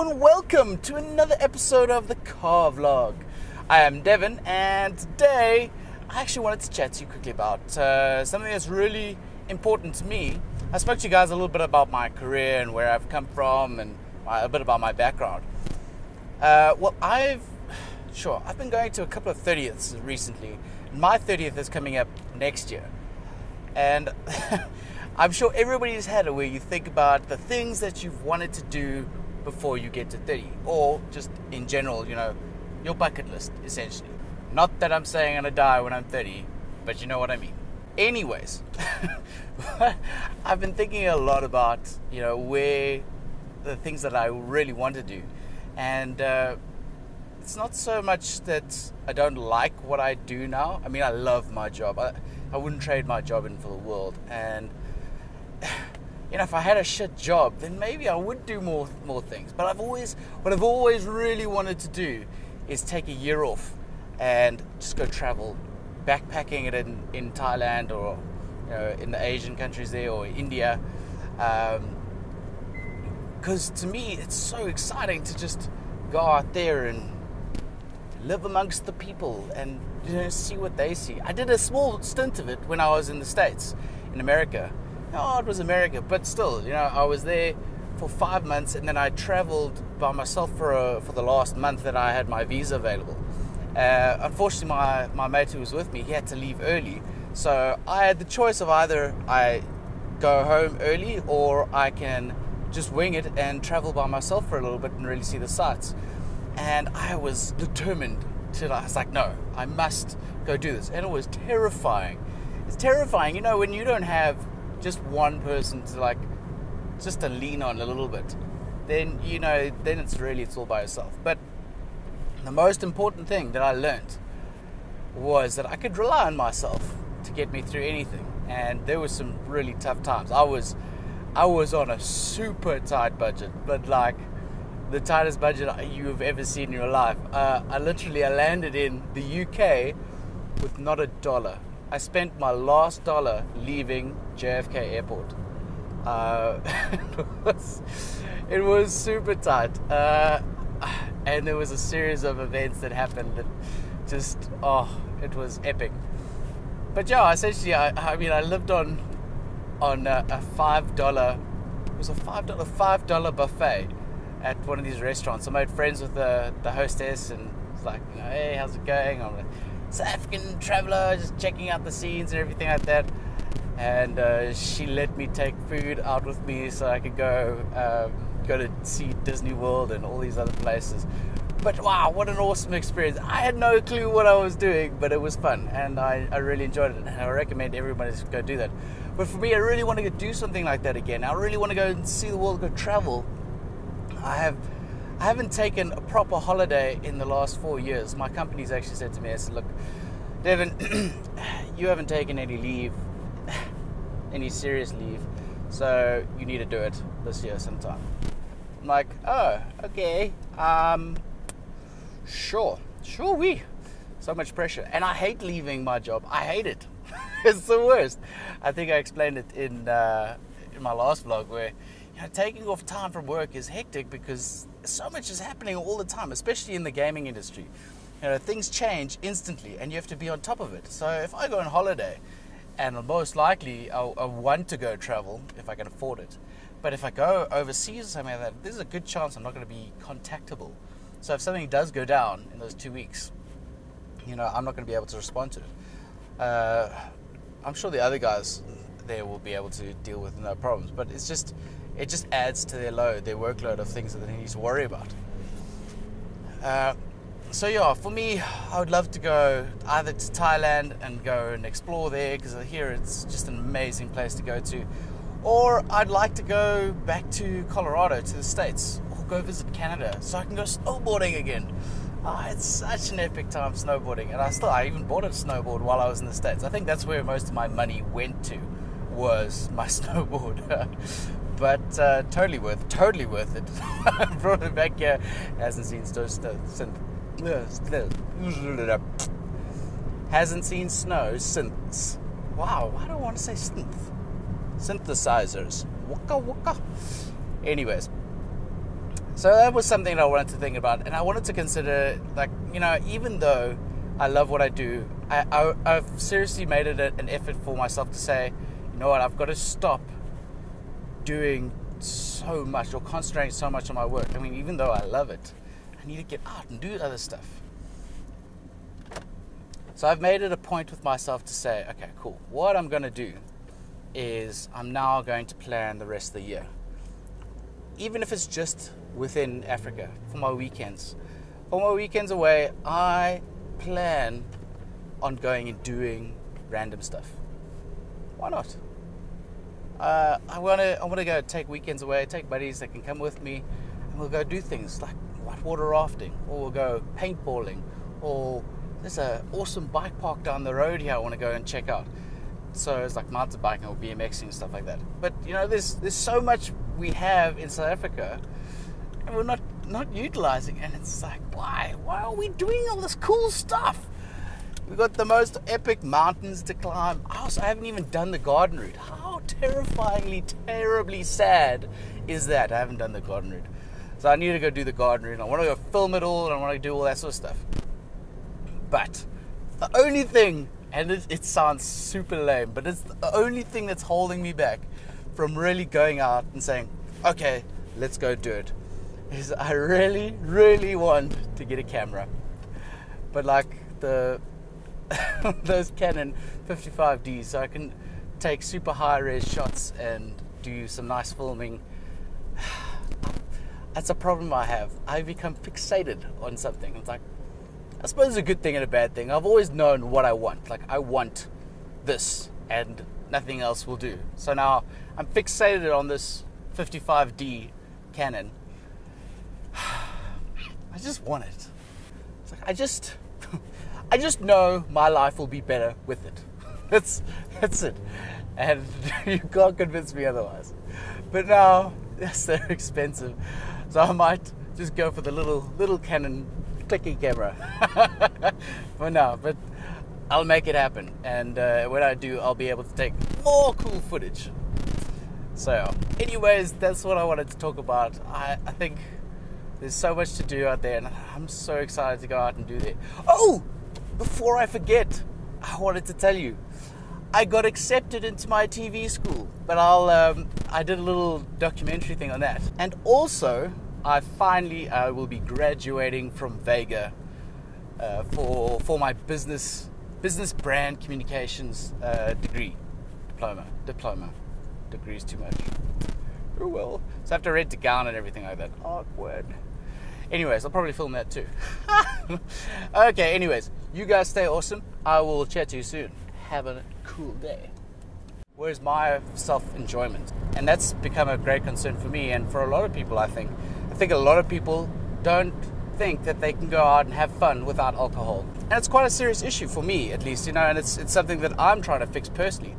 and welcome to another episode of the Car Vlog. I am Devon, and today I actually wanted to chat to you quickly about something that's really important to me. I spoke to you guys a little bit about my career and where I've come from and a bit about my background. I've been going to a couple of 30ths recently. My 30th is coming up next year. And I'm sure everybody's had it where you think about the things that you've wanted to do before you get to 30, or just in general, your bucket list, essentially. Not that I'm saying I'm gonna die when I'm 30, but you know what I mean. Anyways, I've been thinking a lot about, where the things that I really want to do. And it's not so much that I don't like what I do now. I mean, I love my job. I wouldn't trade my job in for the world. And if I had a shit job, then maybe I would do more things. But what I've always really wanted to do is take a year off and just go travel, backpacking it in Thailand or in the Asian countries there, or India. Because to me, it's so exciting to just go out there and live amongst the people and see what they see. I did a small stint of it when I was in the States, in America. Oh, it was America, but still, I was there for 5 months, and then I traveled by myself for the last month that I had my visa available. Unfortunately, my mate who was with me, he had to leave early, so I had the choice of either I go home early or I can just wing it and travel by myself for a little bit and really see the sights. And I was determined I was like, no, I must go do this. And it was terrifying. It's terrifying, when you don't have just one person to lean on a little bit, then it's all by yourself. But the most important thing that I learned was that I could rely on myself to get me through anything. And there were some really tough times. I was on a super tight budget, but like the tightest budget you've ever seen in your life. I landed in the UK with not a dollar. I spent my last dollar leaving JFK Airport. It was super tight. And there was a series of events that happened that it was epic. But yeah, essentially, I lived on a $5, it was a $5 buffet at one of these restaurants. I made friends with the hostess, and it's like, hey, how's it going? I'm a South African traveler, just checking out the scenes and everything like that. And she let me take food out with me so I could go to see Disney World and all these other places. But wow, what an awesome experience. I had no clue what I was doing, but it was fun, and I really enjoyed it, and I recommend everybody to go do that. But for me, I really want to go do something like that again. I really want to go and see the world, go travel. I haven't taken a proper holiday in the last 4 years. My company's actually said to me, I said, look, Devon, you haven't taken any leave, any serious leave, so you need to do it this year sometime. I'm like, oh, okay, sure, so much pressure. And I hate leaving my job. I hate it. It's the worst. I think I explained it in my last vlog, where taking off time from work is hectic because so much is happening all the time, especially in the gaming industry. Things change instantly and you have to be on top of it. So if I go on holiday, and most likely I want to go travel if I can afford it, but if I go overseas or something like that, there's a good chance I'm not going to be contactable. So if something does go down in those 2 weeks, I'm not going to be able to respond to it. I'm sure the other guys there will be able to deal with no problems, but it just adds to their workload of things that they need to worry about. So yeah, for me, I would love to go either to Thailand and go and explore there, because I hear it's just an amazing place to go to, or I'd like to go back to Colorado, to the States, or go visit Canada so I can go snowboarding again. It's such an epic time snowboarding, and I even bought a snowboard while I was in the States. I think that's where most of my money went to, was my snowboard. But totally worth it. I brought it back here. Hasn't seen snow since. Wow, why do I want to say synthesizers? Waka waka. Anyways, So that was something that I wanted to think about, and I wanted to consider, like, you know, even though I love what I do, I've seriously made it an effort for myself to say, you know what, I've got to stop doing so much or concentrating so much on my work. I mean, even though I love it, I need to get out and do other stuff. So I've made it a point with myself to say, okay, cool, what I'm going to do is I'm now going to plan the rest of the year. Even if it's just within Africa, for my weekends. For my weekends away, I plan on going and doing random stuff. Why not? I want to go take weekends away, take buddies that can come with me, and we'll go do things like whitewater rafting, or we'll go paintballing, or there's an awesome bike park down the road here I want to go and check out. So it's like mountain biking or BMXing and stuff like that. But you know, there's so much we have in South Africa, and we're not utilizing. And it's like, why are we doing all this cool stuff? We've got the most epic mountains to climb. I haven't even done the garden route. How terrifyingly, terribly sad is that? I haven't done the garden route. So I need to go do the garden route. I want to go film it all, and I want to do all that sort of stuff. But the only thing, and it sounds super lame, but it's the only thing that's holding me back from really going out and saying, okay, let's go do it, is I really, really want to get a camera. But like those Canon 55Ds, so I can take super high res shots and do some nice filming. That's a problem I have. I become fixated on something. It's like, I suppose it's a good thing and a bad thing. I've always known what I want. Like, I want this and nothing else will do. So now I'm fixated on this 55D Canon. I just want it. It's like, I just know my life will be better with it. That's it. And you can't convince me otherwise. But now, yes, they're expensive. So I might just go for the little Canon clicky camera for now, but I'll make it happen, and when I do, I'll be able to take more cool footage. So anyways, that's what I wanted to talk about. I think there's so much to do out there, and I'm so excited to go out and do that. Oh, before I forget, I wanted to tell you, I got accepted into my TV school, but I did a little documentary thing on that, and also I will be graduating from Vega for my business brand communications diploma. Degree's too much. Oh well. So I have to rent a gown and everything like that. Awkward. Anyways, I'll probably film that too. Okay, anyways, you guys stay awesome. I will chat to you soon. Have a cool day. Where's my self-enjoyment? And that's become a great concern for me and for a lot of people, I think. I think a lot of people don't think that they can go out and have fun without alcohol. And it's quite a serious issue for me, at least, you know, and it's something that I'm trying to fix personally.